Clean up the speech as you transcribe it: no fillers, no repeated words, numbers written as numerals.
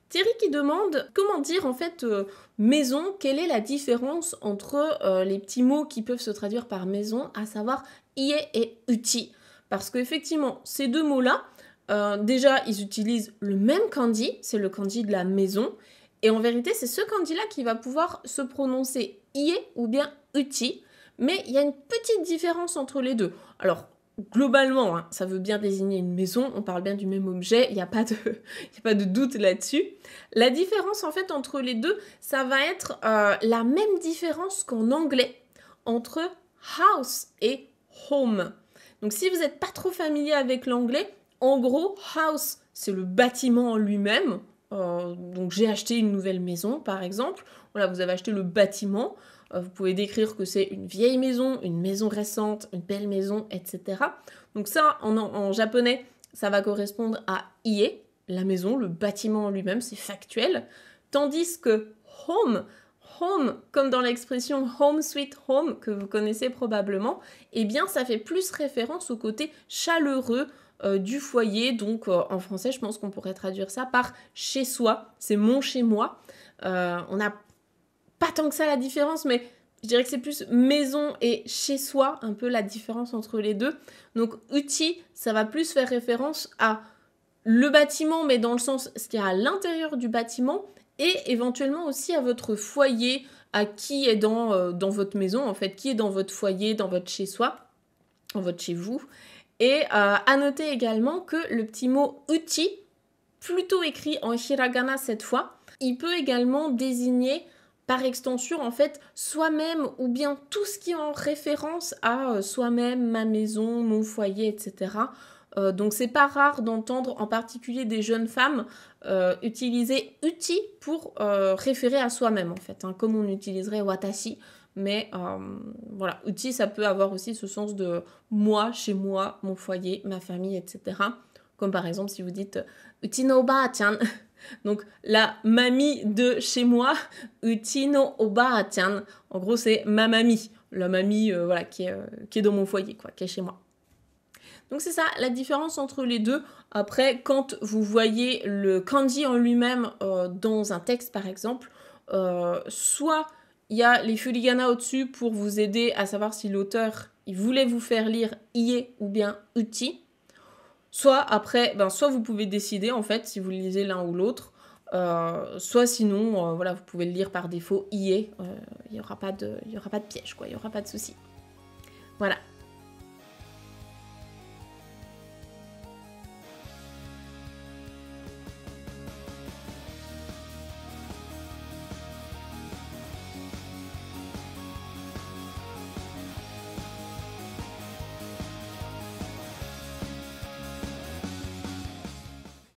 Thierry qui demande comment dire en fait maison, quelle est la différence entre les petits mots qui peuvent se traduire par maison, à savoir ie et uti. Parce qu'effectivement, ces deux mots-là, déjà, ils utilisent le même kanji, c'est le kanji de la maison, et en vérité, c'est ce kanji-là qui va pouvoir se prononcer ie ou bien uti, mais il y a une petite différence entre les deux. Alors, globalement, hein, ça veut bien désigner une maison, on parle bien du même objet, il n'y a pas de doute là-dessus. La différence en fait entre les deux, ça va être la même différence qu'en anglais entre house et home. Donc si vous n'êtes pas trop familier avec l'anglais, en gros, house, c'est le bâtiment en lui-même. Donc j'ai acheté une nouvelle maison, par exemple. Voilà, vous avez acheté le bâtiment. Vous pouvez décrire que c'est une vieille maison, une maison récente, une belle maison, etc. Donc ça, en japonais, ça va correspondre à ie, la maison, le bâtiment en lui-même, c'est factuel. Tandis que home, comme dans l'expression home sweet home, que vous connaissez probablement, eh bien ça fait plus référence au côté chaleureux du foyer. Donc en français, je pense qu'on pourrait traduire ça par chez soi, c'est mon chez moi. On n'a pas tant que ça la différence, mais je dirais que c'est plus maison et chez soi, un peu la différence entre les deux. Donc uti, ça va plus faire référence à le bâtiment, mais dans le sens ce qu'il y a à l'intérieur du bâtiment, et éventuellement aussi à votre foyer, à qui est dans votre maison, en fait, qui est dans votre foyer, dans votre chez-soi, dans votre chez-vous. Et à noter également que le petit mot uti, plutôt écrit en hiragana cette fois, il peut également désigner par extension en fait soi-même ou bien tout ce qui est en référence à soi-même, ma maison, mon foyer, etc. Donc c'est pas rare d'entendre en particulier des jeunes femmes utiliser uti pour référer à soi-même en fait, hein, comme on utiliserait watashi. Mais voilà, uti ça peut avoir aussi ce sens de moi, chez moi, mon foyer, ma famille, etc. Comme par exemple si vous dites uti no ba-chan, donc la mamie de chez moi, uchi no oba-chan. En gros, c'est ma mamie, la mamie voilà, qui est dans mon foyer, quoi, qui est chez moi. Donc c'est ça, la différence entre les deux. Après, quand vous voyez le kanji en lui-même dans un texte, par exemple, soit il y a les furigana au-dessus pour vous aider à savoir si l'auteur il voulait vous faire lire ie ou bien uchi. Soit après, soit vous pouvez décider en fait si vous lisez l'un ou l'autre, soit sinon, voilà, vous pouvez le lire par défaut ie, il n'y aura pas de piège, quoi, il n'y aura pas de souci. Voilà,